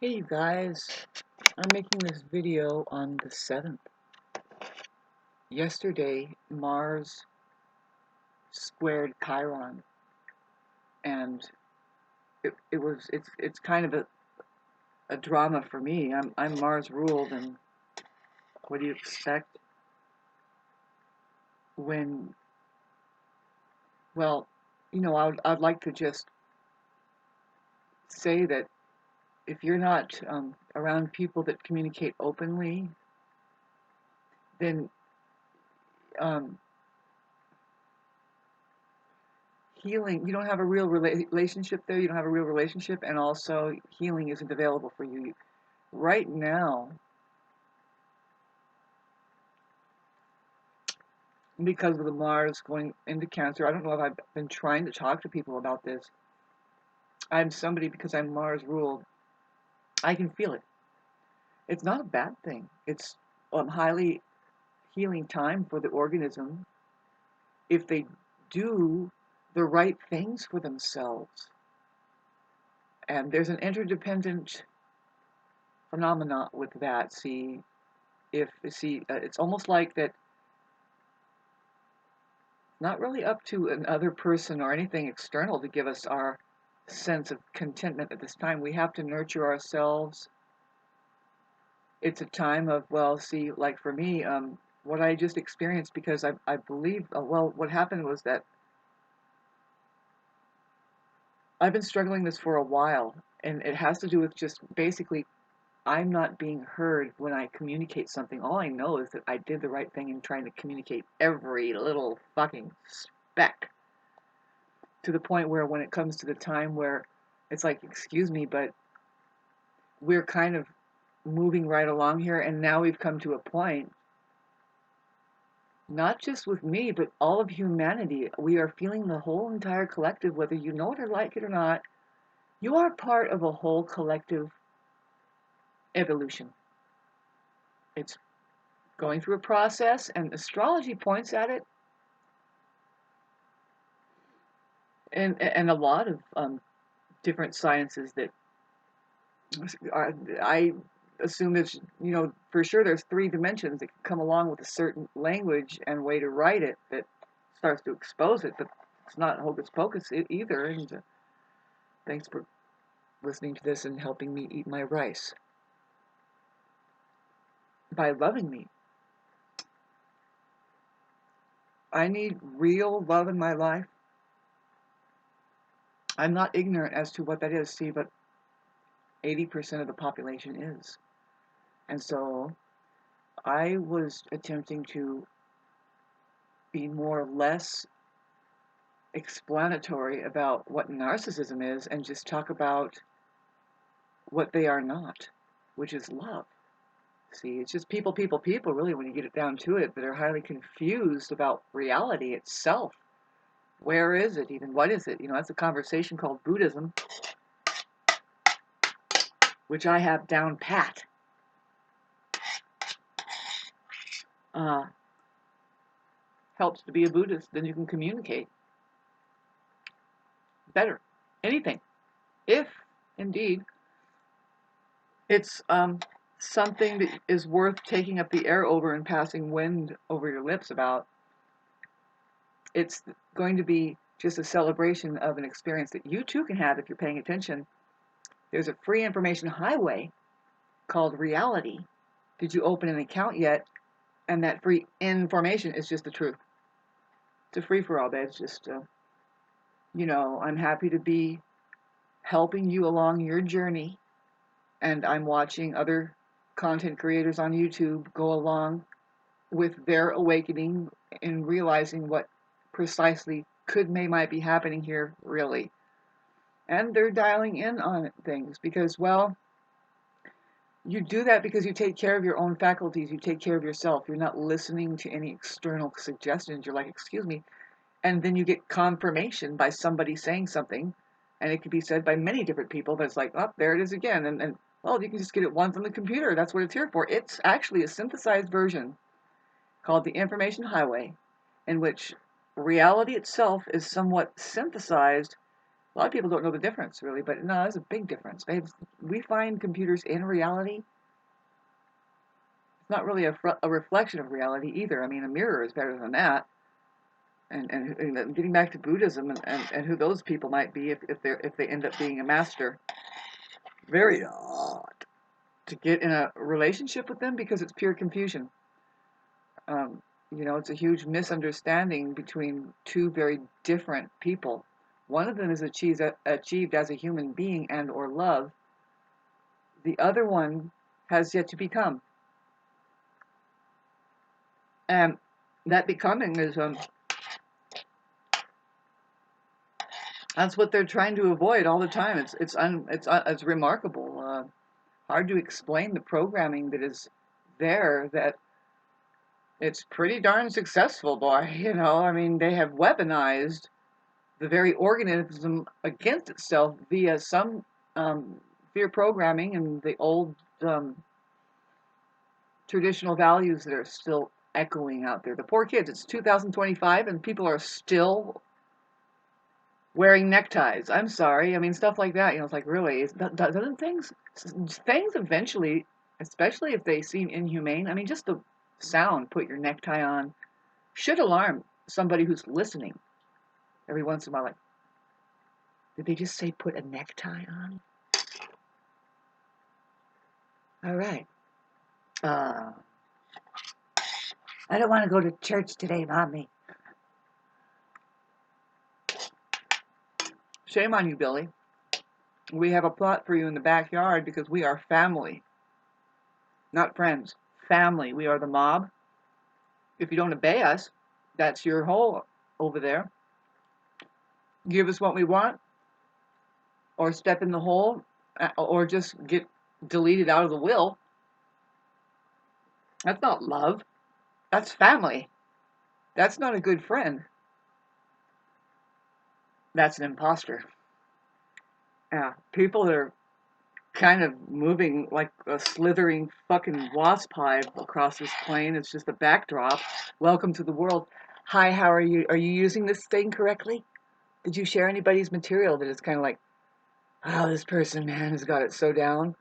Hey you guys, I'm making this video on the 7th. Yesterday, Mars squared Chiron, and it's kind of a drama for me. I'm Mars ruled, and what do you expect when? Well, I'd like to just say that if you're not around people that communicate openly, then um, healing, you don't have a real relationship there. You don't have a real relationship, and also healing isn't available for you right now because of the Mars going into Cancer. I don't know if I've been trying to talk to people about this. I'm somebody, because I'm Mars ruled, I can feel it. It's not a bad thing. It's highly healing time for the organism if they do the right things for themselves. And there's an interdependent phenomena with that. It's almost like that. Not really up to another person or anything external to give us our sense of contentment at this time. We have to nurture ourselves. It's a time of, like for me, what I just experienced, because I believe, what happened was that I've been struggling this for a while, and it has to do with just basically I'm not being heard when I communicate something. All I know is that I did the right thing in trying to communicate every little fucking speck, to the point where when it comes to the time where it's like, excuse me, but we're kind of moving right along here, and now we've come to a point, not just with me, but all of humanity. We are feeling the whole entire collective, whether you know it or like it or not. You are part of a whole collective evolution. It's going through a process, and astrology points at it, and a lot of different sciences that I assume there's, for sure there's 3 dimensions that can come along with a certain language and way to write it that starts to expose it, but it's not hocus pocus either. And thanks for listening to this and helping me eat my rice by loving me. I need real love in my life. I'm not ignorant as to what that is, see, but 80% of the population is. And so I was attempting to be more or less explanatory about what narcissism is and just talk about what they are not, which is love. See, it's just people, really, when you get it down to it, that are highly confused about reality itself. Where is it even? What is it? That's a conversation called Buddhism, which I have down pat. Helps to be a Buddhist, then you can communicate better. Anything. If, indeed, it's something that is worth taking up the air over and passing wind over your lips about. It's going to be just a celebration of an experience that you too can have if you're paying attention. There's a free information highway called reality. Did you open an account yet? And that free information is just the truth. It's a free-for-all, babe. It's just, I'm happy to be helping you along your journey. And I'm watching other content creators on YouTube go along with their awakening and realizing what precisely might be happening here, really. And they're dialing in on things because, you do that because you take care of your own faculties, you take care of yourself. You're not listening to any external suggestions. You're like, excuse me. And then you get confirmation by somebody saying something, and it could be said by many different people, but it's like, oh, there it is again. And well, you can just get it once on the computer. That's what it's here for. It's actually a synthesized version called the Information Highway, in which reality itself is somewhat synthesized, A lot of people don't know the difference, really, but no, there's a big difference. We find computers in reality. It's not really a reflection of reality either. I mean, a mirror is better than that. And getting back to Buddhism and who those people might be if they end up being a master, very odd to get in a relationship with them because it's pure confusion. It's a huge misunderstanding between two very different people. One of them is achieved as a human being and or love. The other one has yet to become. And that becoming is that's what they're trying to avoid all the time. It's remarkable. Hard to explain the programming that is there. That it's pretty darn successful, boy. I mean, they have weaponized the very organism against itself via some fear programming and the old traditional values that are still echoing out there. The poor kids. It's 2025 and people are still wearing neckties. I'm sorry. I mean, stuff like that. It's like, really, doesn't things eventually, especially if they seem inhumane. I mean, just the sound, put your necktie on, should alarm somebody who's listening every once in a while. Like, did they just say put a necktie on? All right. I don't want to go to church today, Mommy. Shame on you, Billy. We have a plot for you in the backyard because we are family. Not friends. Family. We are the mob. If you don't obey us, that's your hole over there. Give us what we want, or step in the hole, or just get deleted out of the will. That's not love. That's family. That's not a good friend. That's an imposter. Yeah, people that are kind of moving like a slithering fucking wasp hive across this plane. It's just a backdrop. Welcome to the world. Hi, how are you? Are you using this thing correctly? Did you share anybody's material that is kind of like, oh, this person, man, has got it so down?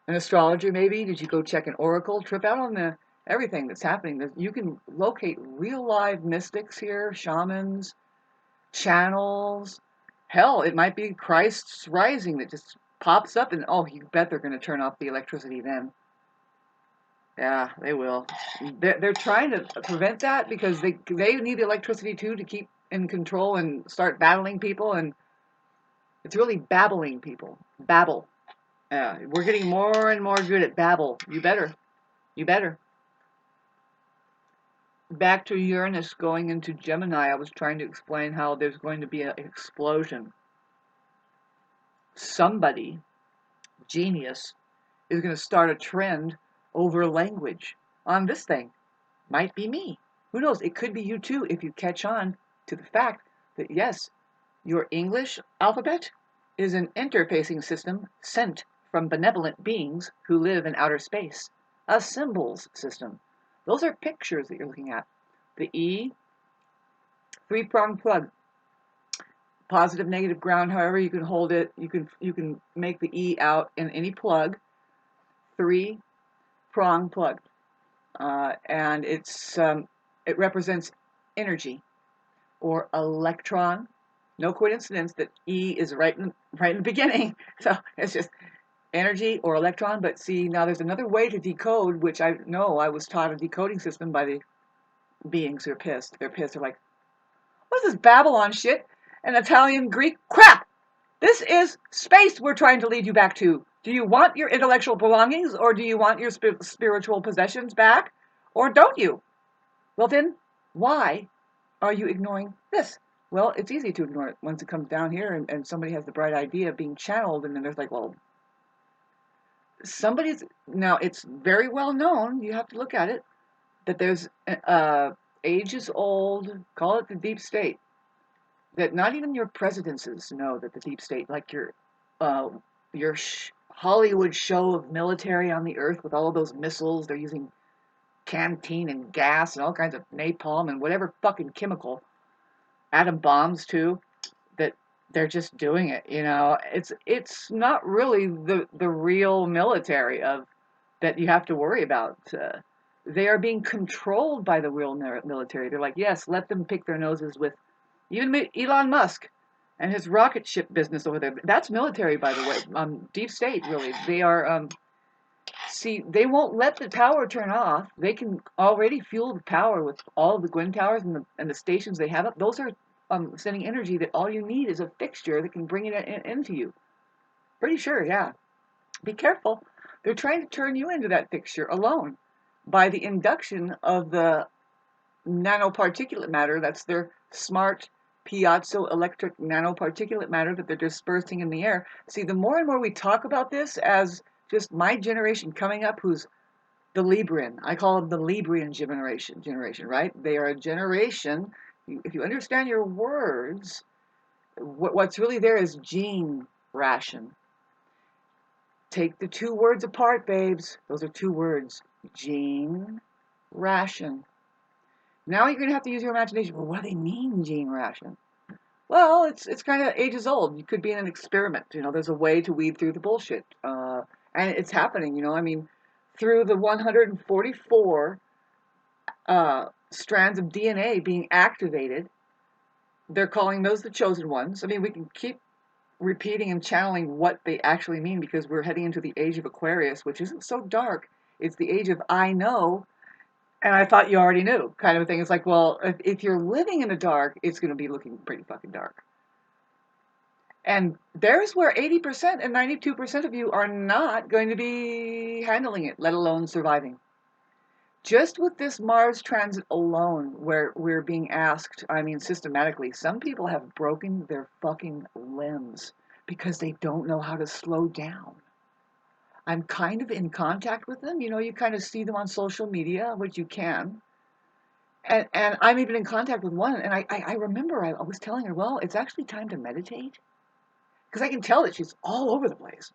An astrologer, maybe? Did you go check an oracle? Trip out on everything that's happening. You can locate real live mystics here, shamans, channels. Hell, it might be Christ's rising that just pops up and, oh, you bet they're going to turn off the electricity then. Yeah, they will. They're trying to prevent that because they need the electricity too to keep in control and start battling people, and it's really babbling people. Babble. Yeah, we're getting more and more good at babble. You better. You better. Back to Uranus going into Gemini, I was trying to explain how there's going to be an explosion. Somebody, genius, is going to start a trend over language on this thing. Might be me. Who knows? It could be you too if you catch on to the fact that, yes, your English alphabet is an interfacing system sent from benevolent beings who live in outer space. A symbols system. Those are pictures that you're looking at. The E, three-pronged plug. Positive, negative, ground, however you can hold it. You can make the E out in any plug. Three-prong plug. And it represents energy or electron. No coincidence that E is right in the beginning. So it's just energy or electron. But see, now there's another way to decode, which I know I was taught a decoding system by the beings who are pissed. They're pissed. They're like, what is this Babylon shit? And Italian, Greek crap. This is space we're trying to lead you back to. Do you want your intellectual belongings, or do you want your spiritual possessions back, or don't you? Well then, why are you ignoring this? Well, it's easy to ignore it once it comes down here and somebody has the bright idea of being channeled, and then there's like, well, now it's very well known, you have to look at it, that there's ages old, call it the deep state, that not even your presidences know that the deep state, like your Hollywood show of military on the earth with all of those missiles, they're using canteen and gas and all kinds of napalm and whatever fucking chemical, atom bombs too, that They're just doing it, you know. It's not really the real military of that you have to worry about. They are being controlled by the real military. They're like, yes, let them pick their noses with even Elon Musk and his rocket ship business over there. That's military, by the way. Deep state, really. They are. See, they won't let the power turn off. They can already fuel the power with all the Gwyn towers and the stations they have up. Those are sending energy that all you need is a fixture that can bring it into you. Pretty sure, yeah. Be careful. They're trying to turn you into that fixture alone by the induction of the nanoparticulate matter. That's their smart piezoelectric nanoparticulate matter that they're dispersing in the air. See, the more and more we talk about this as just my generation coming up, who's the Librian. I call them the Librian generation, right? They are a generation. If you understand your words, what's really there is gene ration. Take the two words apart, babes. Those are two words. Gene ration. Now you're going to have to use your imagination. Well, what do they mean, gene ration? Well, it's kind of ages old. You could be in an experiment. You know, there's a way to weed through the bullshit. And it's happening, you know. I mean, through the 144 strands of DNA being activated, they're calling those the chosen ones. I mean, we can keep repeating and channeling what they actually mean because we're heading into the age of Aquarius, which isn't so dark. It's the age of I know, and I thought you already knew kind of a thing. It's like, well, if you're living in the dark, it's going to be looking pretty fucking dark. And there's where 80% and 92% of you are not going to be handling it, let alone surviving. Just with this Mars transit alone, where we're being asked, I mean, systematically, some people have broken their fucking limbs because they don't know how to slow down. I'm kind of in contact with them. You know, you kind of see them on social media, which you can. And I'm even in contact with one. And I remember I was telling her, well, it's actually time to meditate. Because I can tell that she's all over the place.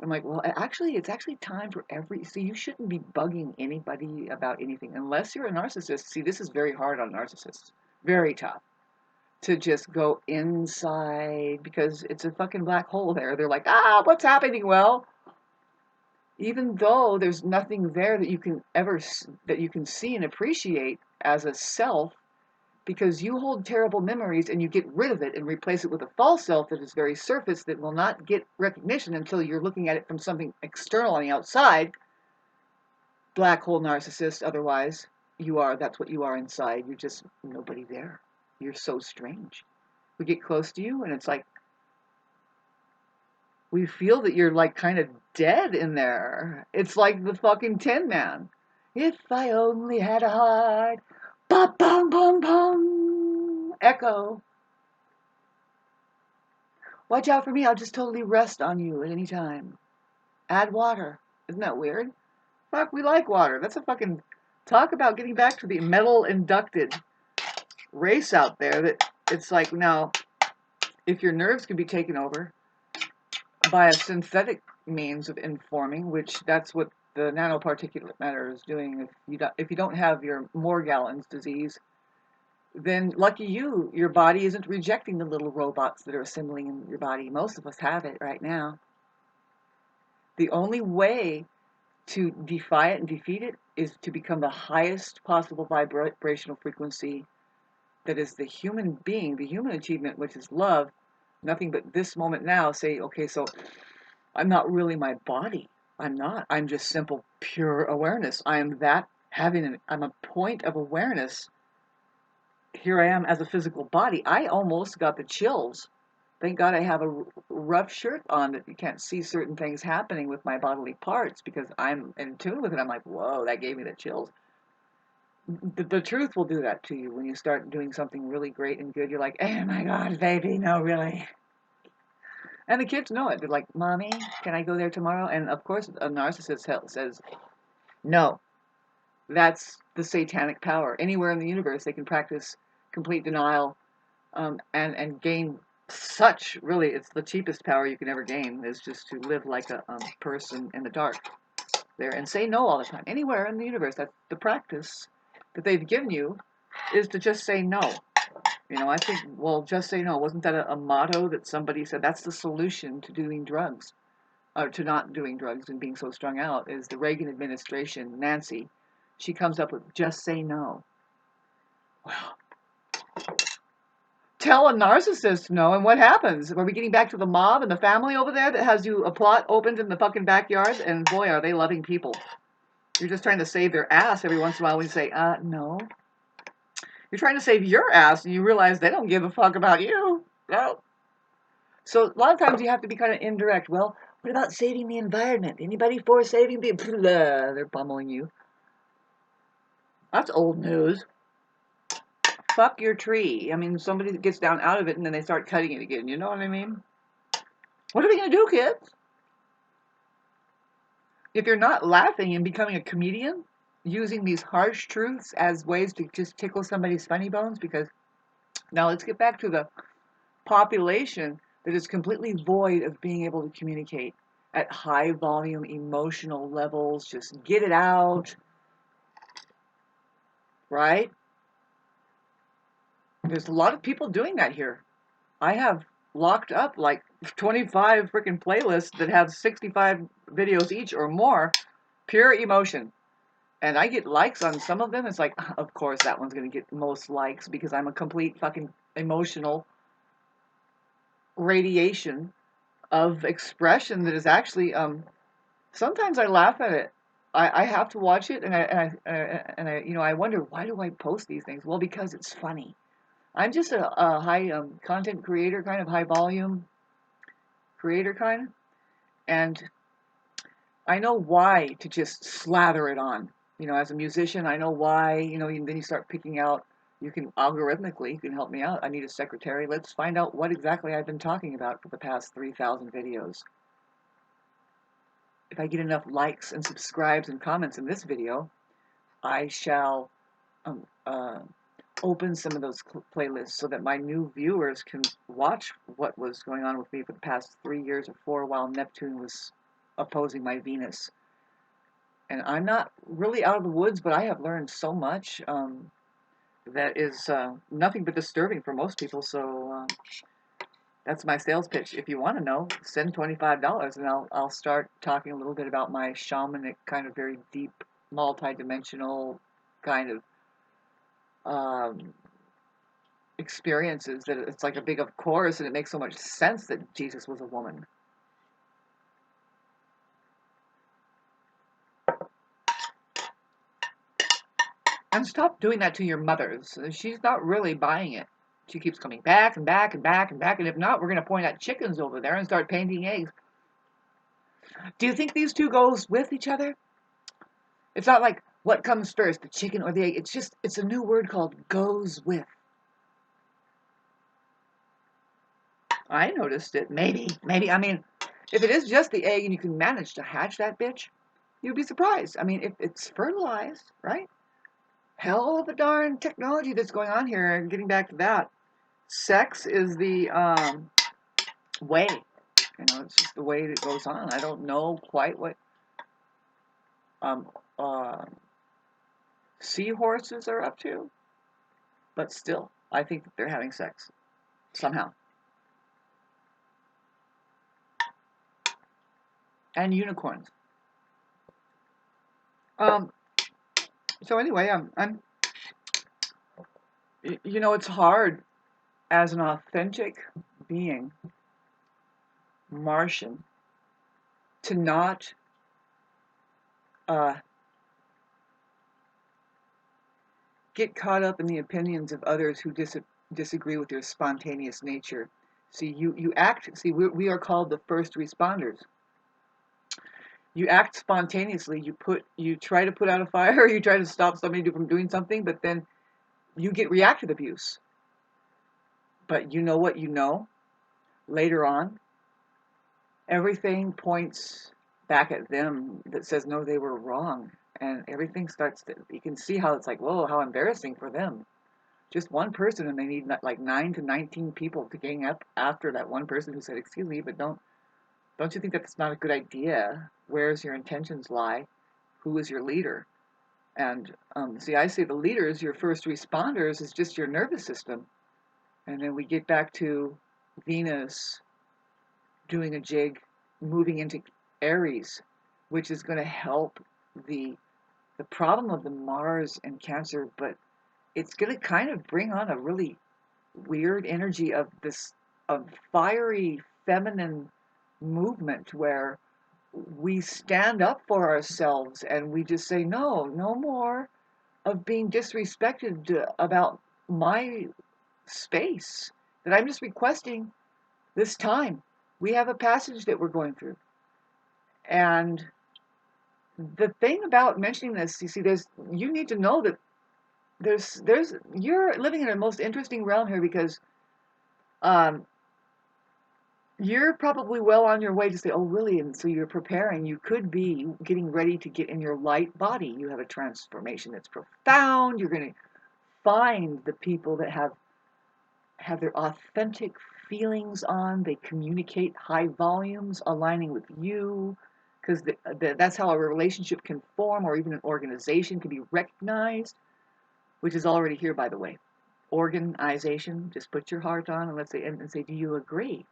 I'm like, well, actually, it's actually time for see, you shouldn't be bugging anybody about anything unless you're a narcissist. See, this is very hard on narcissists. Very tough to just go inside because it's a fucking black hole there. They're like, what's happening? Well, even though there's nothing there that you can that you can see and appreciate as a self, because you hold terrible memories and you get rid of it and replace it with a false self that is very surface that will not get recognition until you're looking at it from something external on the outside. Black hole narcissist, otherwise, that's what you are inside. You're just nobody there. You're so strange. We get close to you and it's like, we feel that you're like kind of dead in there. It's like the fucking Tin Man. If I only had a heart. Ba bum bum bum. Echo. Watch out for me. I'll just totally rest on you at any time. Add water. Isn't that weird? Fuck, we like water. That's a fucking talk about getting back to the metal inducted race out there that it's like now if your nerves can be taken over by a synthetic means of informing, which that's what the nanoparticulate matter is doing. If you don't have your Morgellons disease, then lucky you, your body isn't rejecting the little robots that are assembling in your body. Most of us have it right now. The only way to defy it and defeat it is to become the highest possible vibrational frequency that is the human being, the human achievement, which is love, nothing but this moment now. Say, okay, so I'm not really my body. I'm not. I'm just simple, pure awareness. I am that I'm a point of awareness. Here I am as a physical body. I almost got the chills. Thank God I have a rough shirt on that you can't see certain things happening with my bodily parts because I'm in tune with it. I'm like, whoa, that gave me the chills. The truth will do that to you when you start doing something really great and good. You're like, oh my God, baby, no, really. And the kids know it. They're like, Mommy, can I go there tomorrow? And of course, a narcissist says, no, that's the satanic power. Anywhere in the universe, they can practice complete denial and gain such, really, it's the cheapest power you can ever gain is just to live like a person in the dark there and say no all the time. Anywhere in the universe, that's the practice that they've given you is to just say no. You know, I think, well, just say no. Wasn't that a motto that somebody said that's the solution to doing drugs, or to not doing drugs and being so strung out? Is the Reagan administration, Nancy, she comes up with just say no. Well, tell a narcissist no, and what happens? Are we getting back to the mob and the family over there that has you a plot opened in the fucking backyard? And boy, are they loving people. You're just trying to save their ass every once in a while when you say, no. You're trying to save your ass and you realize they don't give a fuck about you. No. So a lot of times you have to be kind of indirect. Well, what about saving the environment? Anybody for saving the... They're pummeling you. That's old news. Fuck your tree. I mean, somebody gets down out of it and then they start cutting it again. You know what I mean? What are we going to do, kids? If you're not laughing and becoming a comedian, using these harsh truths as ways to just tickle somebody's funny bones, because now let's get back to the population that is completely void of being able to communicate at high volume emotional levels, just get it out, right? There's a lot of people doing that here. I have locked up like 25 freaking playlists that have 65 videos each or more, pure emotion. And I get likes on some of them. It's like, of course, that one's going to get most likes because I'm a complete fucking emotional radiation of expression that is actually, sometimes I laugh at it. I have to watch it, and I wonder, why do I post these things? Well, because it's funny. I'm just a high content creator, kind of high volume creator kind, and I know why to just slather it on. You know, as a musician, I know why. You know, and then you start picking out. You can algorithmically, you can help me out. I need a secretary. Let's find out what exactly I've been talking about for the past 3,000 videos. If I get enough likes and subscribes and comments in this video, I shall open some of those playlists so that my new viewers can watch what was going on with me for the past 3 years or 4 while Neptune was opposing my Venus. And I'm not really out of the woods, but I have learned so much that is nothing but disturbing for most people. So that's my sales pitch. If you want to know, send $25 and I'll start talking a little bit about my shamanic, kind of very deep, multi-dimensional kind of experiences, that it's like a big of course, and it makes so much sense that Jesus was a woman. And stop doing that to your mothers. She's not really buying it. She keeps coming back and back and back and back, and if not, we're going to point at chickens over there and start painting eggs. Do you think these two goes with each other? It's not like what comes first, the chicken or the egg. It's a new word called goes with. I noticed it. Maybe. I mean, if it is just the egg and you can manage to hatch that bitch, you'd be surprised. I mean, if it's fertilized, right? Hell of a darn technology that's going on here. And getting back to that, sex is the way. You know, it's just the way that goes on. I don't know quite what um, uh, seahorses are up to, but still, I think that they're having sex somehow. And unicorns. So anyway, you know, it's hard as an authentic being, Martian, to not get caught up in the opinions of others who disagree with your spontaneous nature. See, you act. See, we are called the first responders. You act spontaneously. You try to put out a fire, or you try to stop somebody from doing something, but then you get reactive abuse. But you know what you know? Later on, everything points back at them that says, no, they were wrong. And everything starts to, you can see how it's like, whoa, how embarrassing for them. Just one person, and they need like 9 to 19 people to gang up after that one person who said, excuse me, but don't you think that's not a good idea? Where's your intentions lie? Who is your leader? And see, I say the leaders, your first responders, is just your nervous system. And then we get back to Venus doing a jig, moving into Aries, which is going to help the the problem of the Mars and Cancer, but it's going to kind of bring on a really weird energy of this of fiery feminine movement where we stand up for ourselves and we just say no, no more of being disrespected about my space, that I'm just requesting this time. We have a passage that we're going through. And the thing about mentioning this, you see, you need to know that you're living in a most interesting realm here because um, you're probably well on your way to say, oh, really? And so you're preparing. You could be getting ready to get in your light body. You have a transformation that's profound. You're going to find the people that have their authentic feelings on. They communicate high volumes, aligning with you, because that's how a relationship can form, or even an organization can be recognized, which is already here, by the way. Organization. Just put your heart on and let's say and say, do you agree?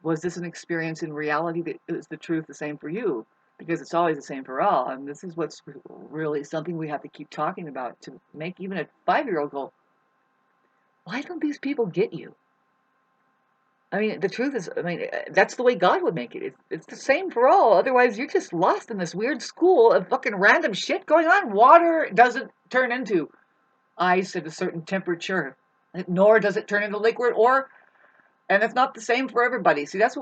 Was this an experience in reality that is the truth the same for you? Because it's always the same for all. And this is what's really something we have to keep talking about to make even a 5-year-old go, why don't these people get you? I mean, the truth is, I mean, that's the way God would make it. It's the same for all. Otherwise, you're just lost in this weird school of fucking random shit going on. Water doesn't turn into ice at a certain temperature, nor does it turn into liquid, and it's not the same for everybody. See, that's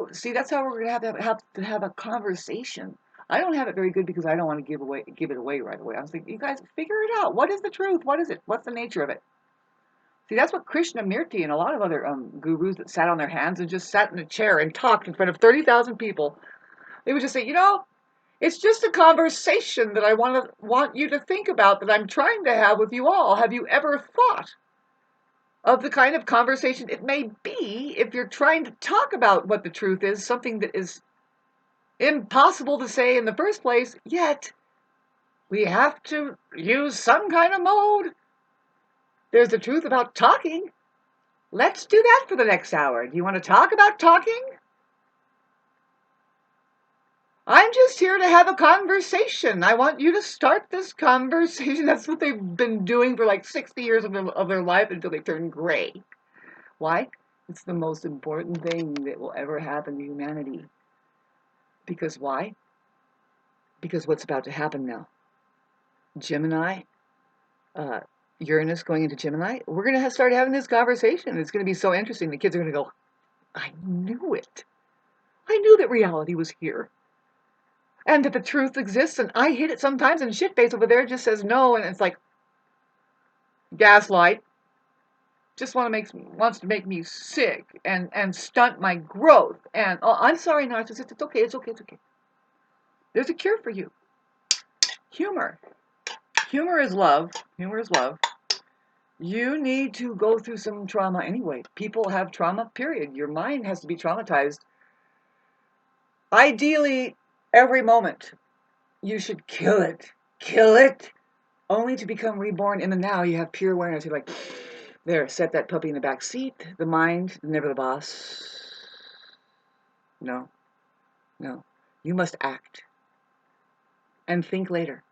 how we're gonna have a conversation. I don't have it very good because I don't want to give it away right away. I was thinking, you guys figure it out. What is the truth? What is it? What's the nature of it? See, that's what Krishnamurti and a lot of other gurus that sat on their hands and just sat in a chair and talked in front of 30,000 people. They would just say, it's just a conversation that I want you to think about that I'm trying to have with you all. Have you ever thought of the kind of conversation it may be if you're trying to talk about what the truth is, something that is impossible to say in the first place, yet we have to use some kind of mode. There's the truth about talking. Let's do that for the next hour. Do you want to talk about talking? I'm just here to have a conversation. I want you to start this conversation. That's what they've been doing for like 60 years of their life until they turn gray. Why? It's the most important thing that will ever happen to humanity. Because why? Because what's about to happen now? Gemini, uh, Uranus going into Gemini, we're going to start having this conversation. It's going to be so interesting. The kids are going to go, I knew it. I knew that reality was here. And that the truth exists, and I hit it sometimes, and shitface over there just says no, and it's like, gaslight. Just wants to make me sick and stunt my growth. And oh, I'm sorry, narcissist. It's okay. It's okay. It's okay. There's a cure for you. Humor. Humor is love. Humor is love. You need to go through some trauma anyway. People have trauma, period. Your mind has to be traumatized. Ideally, every moment, you should kill it. Kill it. Only to become reborn in the now. You have pure awareness. You're like, there, set that puppy in the back seat. The mind, never the boss. No. No. You must act. And think later.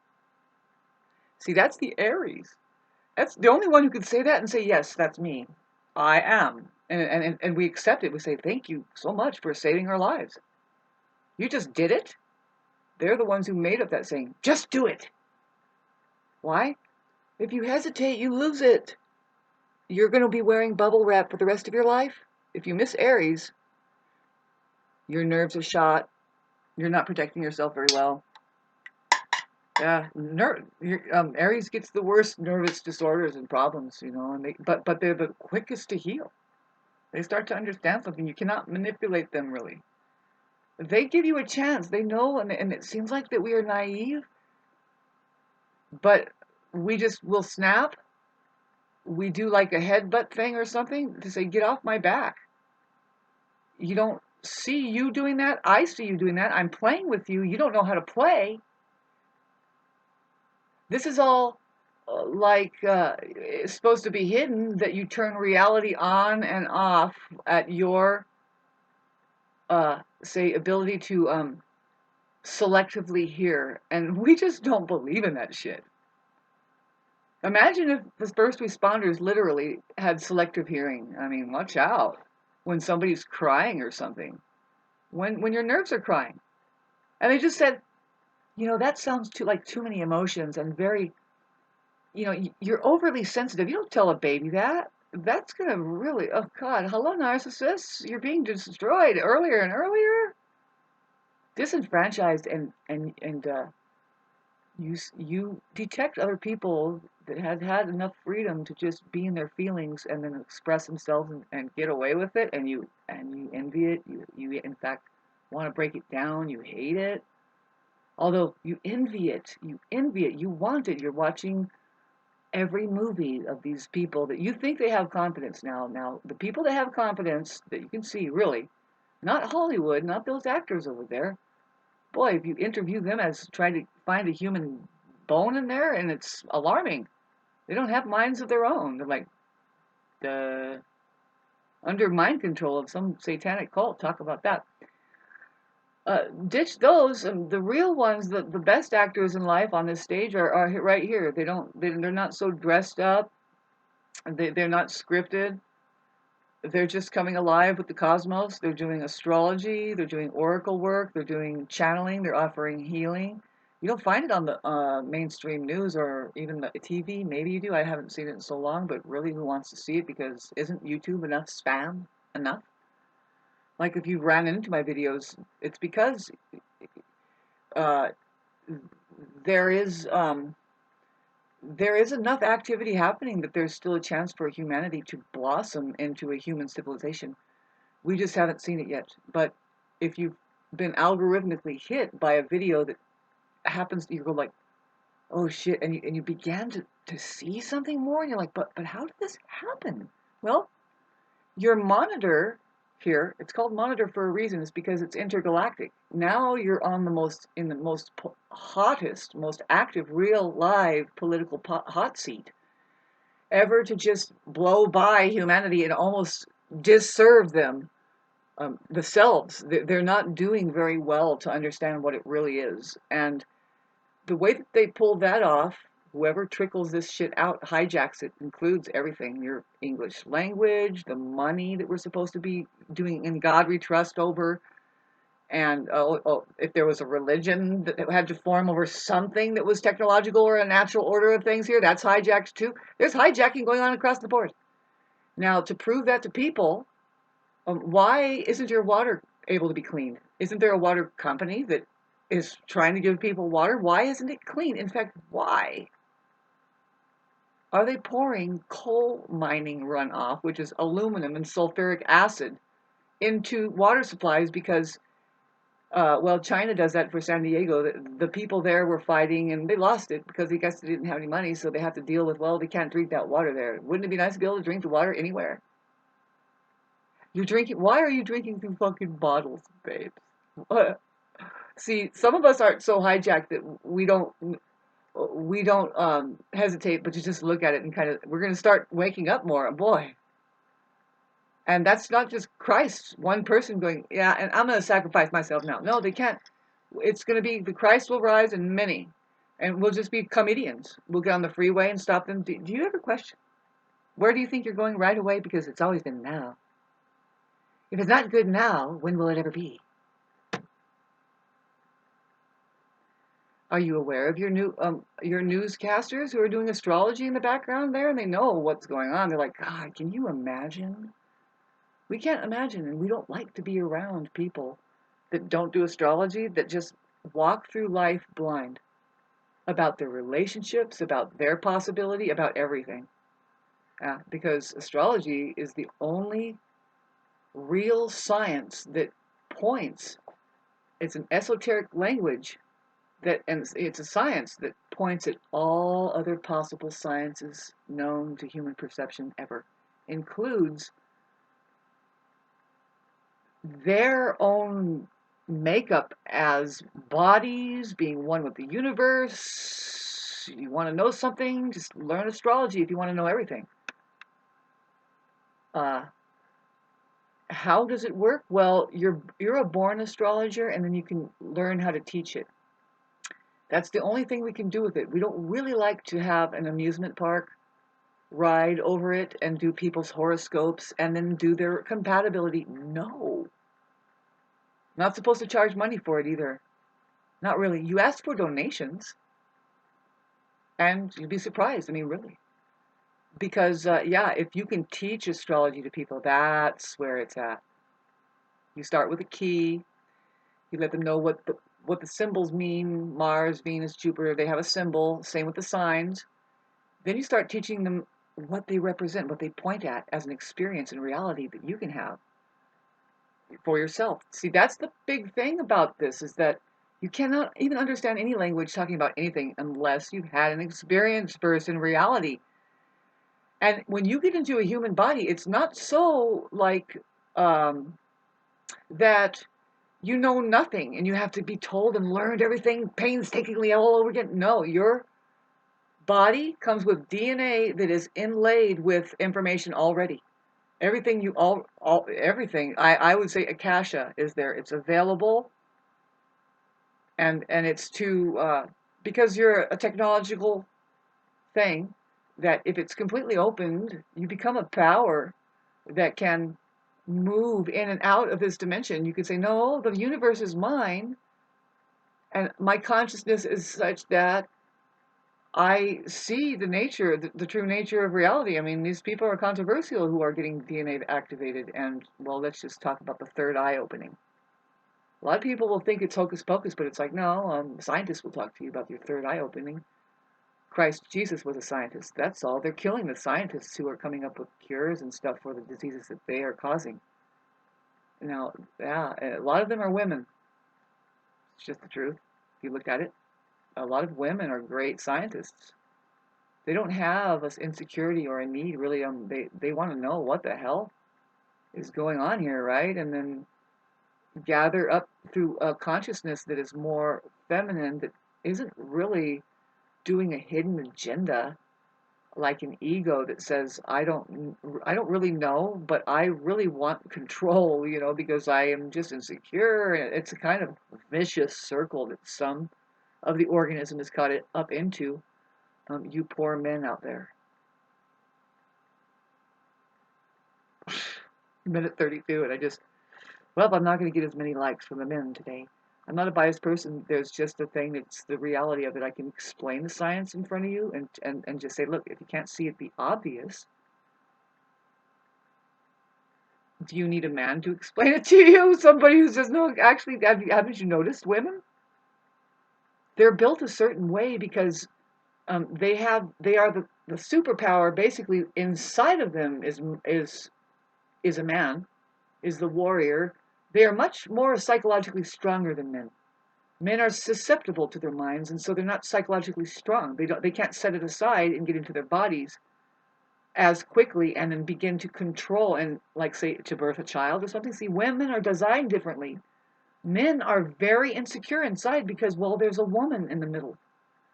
See, that's the Aries. That's the only one who could say that and say, yes, that's me. I am. And we accept it. We say, thank you so much for saving our lives. You just did it. They're the ones who made up that saying, just do it. Why? If you hesitate, you lose it. You're going to be wearing bubble wrap for the rest of your life. If you miss Aries, your nerves are shot. You're not protecting yourself very well. Yeah, Aries gets the worst nervous disorders and problems, and but they're the quickest to heal. They start to understand something. You cannot manipulate them, really. They give you a chance. They know, and it seems like that we are naive, but we just will snap. We do like a headbutt thing or something to say, get off my back. You don't see you doing that. I see you doing that. I'm playing with you. You don't know how to play. This is all it's supposed to be hidden, that you turn reality on and off at your say ability to selectively hear, and we just don't believe in that shit. Imagine if the first responders literally had selective hearing. I mean, watch out when somebody's crying or something, when your nerves are crying, and they just said, that sounds too many emotions and very, you're overly sensitive. You don't tell a baby that. That's gonna really, oh God, hello narcissists, you're being destroyed earlier and earlier, disenfranchised, and you detect other people that had enough freedom to just be in their feelings and then express themselves and get away with it, and you envy it. You in fact want to break it down. You hate it. Although you envy it, you want it. You're watching every movie of these people that you think they have confidence now. Now, the people that have confidence that you can see, really, not Hollywood, not those actors over there. Boy, if you interview them as trying to find a human bone in there, and it's alarming. They don't have minds of their own. They're like under mind control of some satanic cult. Talk about that. Ditch those. The real ones, the best actors in life on this stage are right here. They're not so dressed up. They're not scripted. They're just coming alive with the cosmos. They're doing astrology. They're doing oracle work. They're doing channeling. They're offering healing. You don't find it on the mainstream news or even the TV. Maybe you do. I haven't seen it in so long, but really, who wants to see it? Because isn't YouTube enough spam? Enough? Like if you ran into my videos, it's because uh, there is enough activity happening that there's still a chance for humanity to blossom into a human civilization. We just haven't seen it yet. But if you've been algorithmically hit by a video that happens, you go like, oh shit, and you began to see something more, and you're like, but how did this happen? Well, your monitor here, it's called monitor for a reason. It's because it's intergalactic. Now you're on in the most hottest, most active, real, live political hot seat ever, to just blow by humanity and almost disserve them themselves. They're not doing very well to understand what it really is. And the way that they pull that off, whoever trickles this shit out hijacks it, includes everything: your English language, the money that we're supposed to be doing in God we trust over, and if there was a religion that had to form over something that was technological or a natural order of things here, that's hijacked too. There's hijacking going on across the board. Now, to prove that to people, why isn't your water able to be cleaned? Isn't there a water company that is trying to give people water? Why isn't it clean? In fact, why are they pouring coal mining runoff, which is aluminum and sulfuric acid, into water supplies? Because, well, China does that for San Diego. The people there were fighting, and they lost it because they guess they didn't have any money, so they have to deal with, well, they can't drink that water there. Wouldn't it be nice to be able to drink the water anywhere? You're drinking. Why are you drinking through fucking bottles, babes? See, some of us aren't so hijacked that we don't hesitate, but to just look at it and kind of, we're going to start waking up more. Boy. And that's not just Christ, one person going, yeah, and I'm going to sacrifice myself now. No, they can't. It's going to be the Christ will rise and many, and we'll just be comedians. We'll get on the freeway and stop them. Do you ever question, where do you think you're going right away? Because it's always been now. If it's not good now, when will it ever be? Are you aware of your newscasters who are doing astrology in the background there, and they know what's going on? They're like, God, can you imagine? We can't imagine, and we don't like to be around people that don't do astrology, that just walk through life blind about their relationships, about their possibility, about everything. Because astrology is the only real science that points. It's an esoteric language and it's a science that points at all other possible sciences known to human perception ever. Includes their own makeup as bodies, being one with the universe, You want to know something, just learn astrology if you want to know everything. How does it work? Well, you're a born astrologer, and then you can learn how to teach it. That's the only thing we can do with it. We don't really like to have an amusement park ride over it and do people's horoscopes and then do their compatibility. No. Not supposed to charge money for it either. Not really. You ask for donations and you'd be surprised. I mean, really. Because, yeah, if you can teach astrology to people, that's where it's at. You start with a key. You let them know what the symbols mean. Mars, Venus, Jupiter, they have a symbol. Same with the signs. Then you start teaching them what they represent, what they point at as an experience in reality that you can have for yourself. See, that's the big thing about this, is that you cannot even understand any language talking about anything unless you've had an experience first in reality. And when you get into a human body, it's not so like that you know nothing and you have to be told and learned everything painstakingly all over again. No, your body comes with DNA that is inlaid with information already. Everything everything, I would say Akasha is there. It's available, and it's to because you're a technological thing, that if it's completely opened, you become a power that can move in and out of this dimension. You could say, no, the universe is mine, and my consciousness is such that I see the true nature of reality. I mean, these people are controversial who are getting DNA activated, and, well, let's just talk about the third eye opening. A lot of people will think it's hocus pocus, but it's like, no, scientists will talk to you about your third eye opening. Christ Jesus was a scientist. That's all. They're killing the scientists who are coming up with cures and stuff for the diseases that they are causing. Now, yeah, a lot of them are women. It's just the truth. If you look at it, a lot of women are great scientists. They don't have an insecurity or a need, really. They want to know what the hell is going on here, right? And then gather up through a consciousness that is more feminine, that isn't really doing a hidden agenda like an ego that says, I don't really know, but I really want control, because I am just insecure. It's a kind of vicious circle that some of the organism is caught up into. You poor men out there. Minute 32, and I'm not going to get as many likes from the men today. I'm not a biased person. There's just a thing that's the reality of it. I can explain the science in front of you and just say, look, if you can't see it be obvious, do you need a man to explain it to you? Somebody who says, no, actually, haven't you noticed women? They're built a certain way because they are the superpower. Basically, inside of them is a man, is the warrior. They are much more psychologically stronger than men. Men are susceptible to their minds, and so they're not psychologically strong. They can't set it aside and get into their bodies as quickly and then begin to control and, like, say, to birth a child or something. See, women are designed differently. Men are very insecure inside because, well, there's a woman in the middle.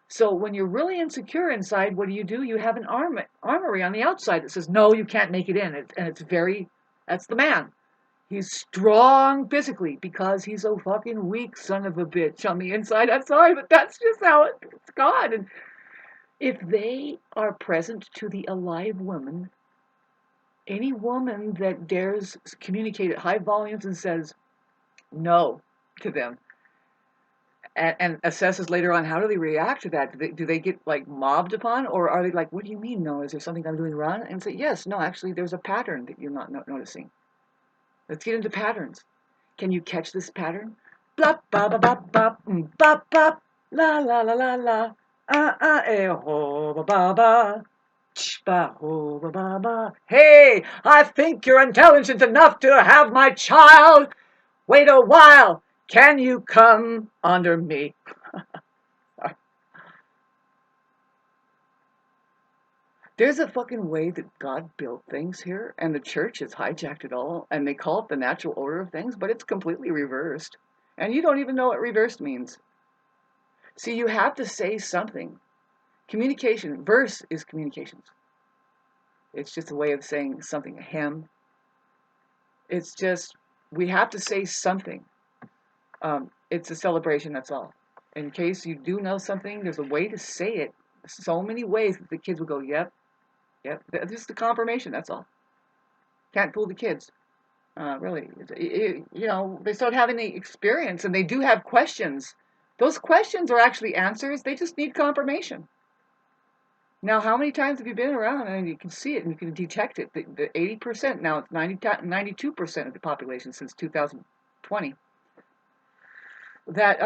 So when you're really insecure inside, what do? You have an armory on the outside that says, no, you can't make it in. That's the man. He's strong physically because he's a fucking weak son of a bitch on the inside. I'm sorry, but that's just how it's gone. And if they are present to the alive woman, any woman that dares communicate at high volumes and says no to them, and assesses later on, how do they react to that? Do they get like mobbed upon, or are they like, what do you mean no? Is there something I'm doing wrong? And say, yes, no, actually there's a pattern that you're not noticing. Let's get into patterns. Can you catch this pattern? Blah ba ba ba ba ba ba la la la la la ho ba ba ba ba ho ba ba ba. Hey, I think you're intelligent enough to have my child. Wait a while. Can you come under me? There's a fucking way that God built things here, and the church has hijacked it all, and they call it the natural order of things, but it's completely reversed. And you don't even know what reversed means. See, you have to say something. Communication, verse is communications. It's just a way of saying something, a hymn. It's just, we have to say something. It's a celebration, that's all. In case you do know something, there's a way to say it. So many ways that the kids will go, yep, yep. This is the confirmation, that's all. Can't fool the kids. Really. They start having the experience and they do have questions. Those questions are actually answers. They just need confirmation. Now, how many times have you been around and you can see it and you can detect it? The 80%, now it's 92% of the population since 2020. That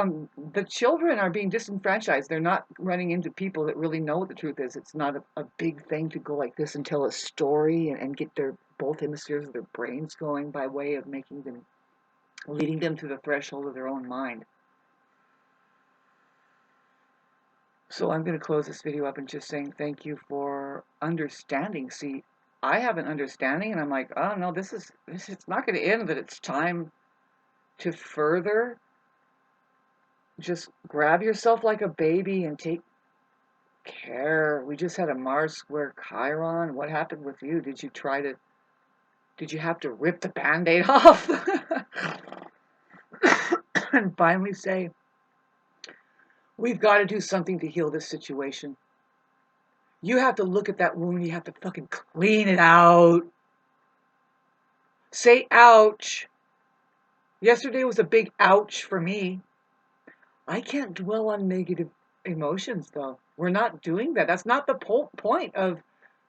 the children are being disenfranchised. They're not running into people that really know what the truth is. It's not a big thing to go like this and tell a story and get both hemispheres of their brains going by way of leading them to the threshold of their own mind. So I'm going to close this video up and just saying thank you for understanding. See, I have an understanding and I'm like, oh no, this is it's not going to end, that it's time to further just grab yourself like a baby and take care. We just had a Mars square Chiron. What happened with you? Did you have to rip the Band-Aid off? And finally say, we've got to do something to heal this situation. You have to look at that wound. You have to fucking clean it out. Say ouch. Yesterday was a big ouch for me. I can't dwell on negative emotions, though. We're not doing that. That's not the point of,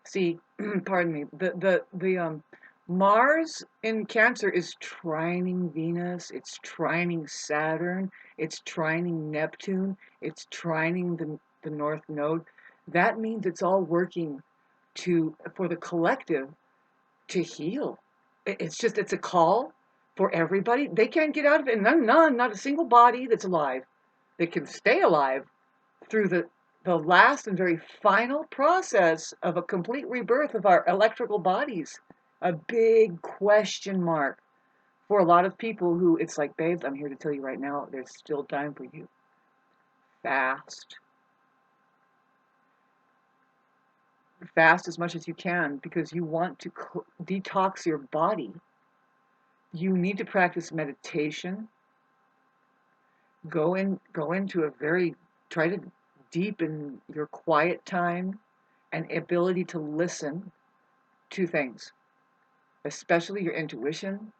see, pardon me, the Mars in Cancer is trining Venus, it's trining Saturn, it's trining Neptune, it's trining the North Node. That means it's all working for the collective to heal. It's a call for everybody. They can't get out of it. None, not a single body that's alive that can stay alive through the last and very final process of a complete rebirth of our electrical bodies. A big question mark for a lot of people who, it's like, babes, I'm here to tell you right now, there's still time for you. Fast. Fast as much as you can, because you want to detox your body. You need to practice meditation. Go into try to deepen your quiet time and ability to listen to things, especially your intuition,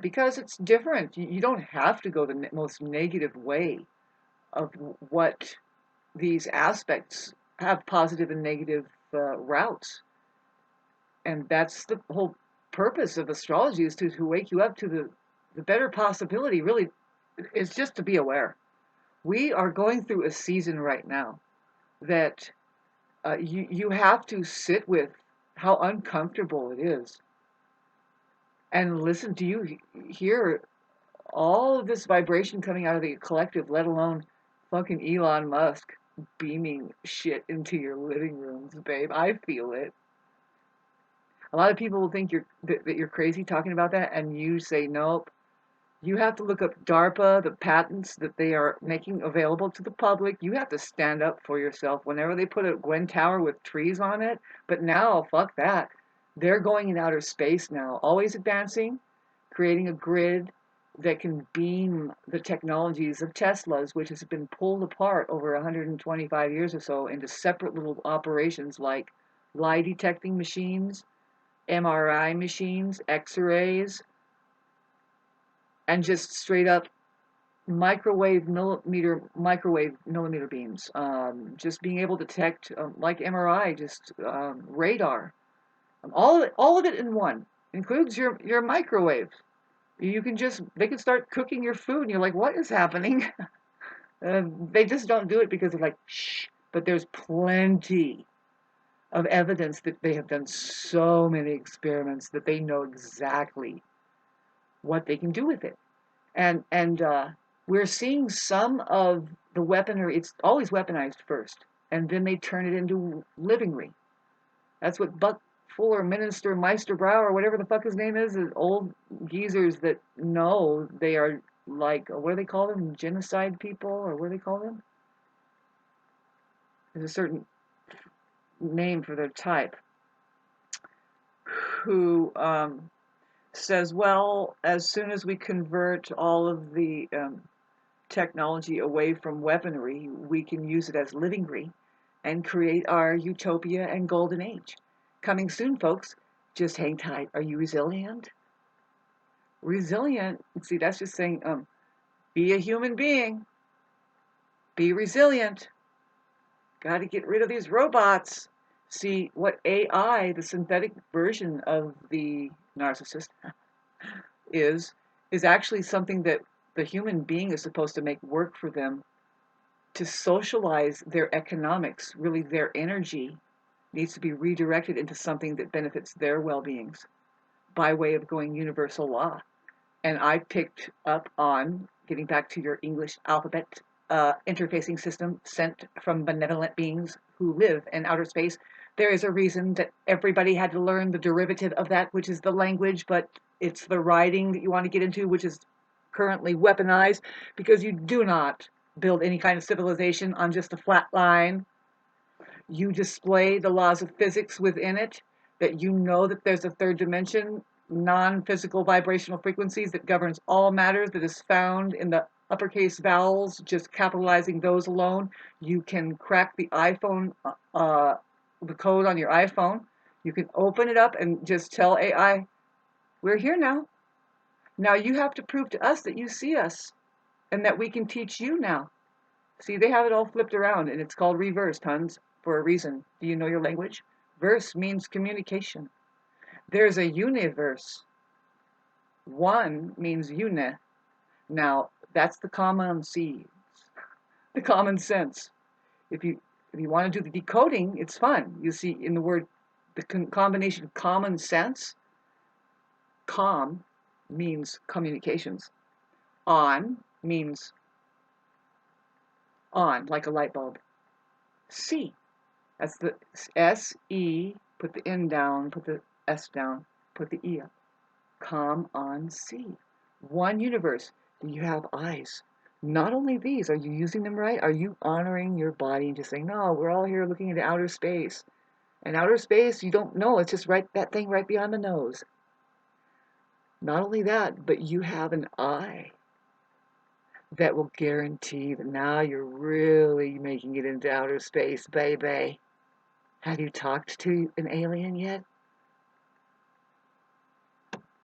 because it's different. You don't have to go the most negative way of what these aspects have, positive and negative routes. And that's the whole purpose of astrology, is to wake you up to the better possibility, really, is just to be aware. We are going through a season right now that you have to sit with how uncomfortable it is and listen. Do you hear all of this vibration coming out of the collective, let alone fucking Elon Musk beaming shit into your living rooms, babe? I feel it. A lot of people will think that you're crazy talking about that, and you say nope. You have to look up DARPA, the patents that they are making available to the public. You have to stand up for yourself whenever they put a Gwen Tower with trees on it. But now, fuck that. They're going in outer space now, always advancing, creating a grid that can beam the technologies of Tesla's, which has been pulled apart over 125 years or so into separate little operations like lie detecting machines, MRI machines, X-rays, and just straight up microwave millimeter beams. Just being able to detect, like MRI, just radar. All of it in one. Includes your microwave. They can start cooking your food and you're like, what is happening? They just don't do it because they're like, shh. But there's plenty of evidence that they have done so many experiments that they know exactly what they can do with it. And we're seeing some of the weaponry. It's always weaponized first, and then they turn it into livingry. That's what Buck Fuller, Minister Meister Brow, or whatever the fuck his name is old geezers that know they are like, what do they call them? Genocide people, or what do they call them? there's a certain name for their type, who says, well, as soon as we convert all of the technology away from weaponry, we can use it as livingry and create our utopia and golden age. Coming soon, folks. Just hang tight. Are you resilient? Resilient, see, that's just saying, be a human being. Be resilient. Got to get rid of these robots. See, what AI, the synthetic version of the narcissist, is actually something that the human being is supposed to make work for them to socialize their economics. Really, their energy needs to be redirected into something that benefits their well-beings by way of going universal law. And I picked up on, getting back to your English alphabet interfacing system sent from benevolent beings who live in outer space. There is a reason that everybody had to learn the derivative of that, which is the language, but it's the writing that you want to get into, which is currently weaponized, because you do not build any kind of civilization on just a flat line. You display the laws of physics within it, that you know that there's a third dimension, non-physical vibrational frequencies that governs all matter, that is found in the uppercase vowels, just capitalizing those alone. You can crack the iPhone, the code on your iPhone. You can open it up and just tell AI, we're here now. Now you have to prove to us that you see us and that we can teach you now. See, they have it all flipped around, and it's called reverse, tons, for a reason. Do you know your language? Verse means communication. There's a universe. One means une. Now, that's the common sense. The common sense. If you want to do the decoding, it's fun. You see, in the word, the combination common sense, com means communications. On means on, like a light bulb. See. That's the S-E, put the N down, put the S down, put the E up. Come on, see. One universe. Do you have eyes? Not only these, are you using them right? Are you honoring your body and just saying, no, we're all here looking into outer space. And outer space, you don't know, it's just right, that thing right beyond the nose. Not only that, but you have an eye that will guarantee that now you're really making it into outer space, baby. Have you talked to an alien yet?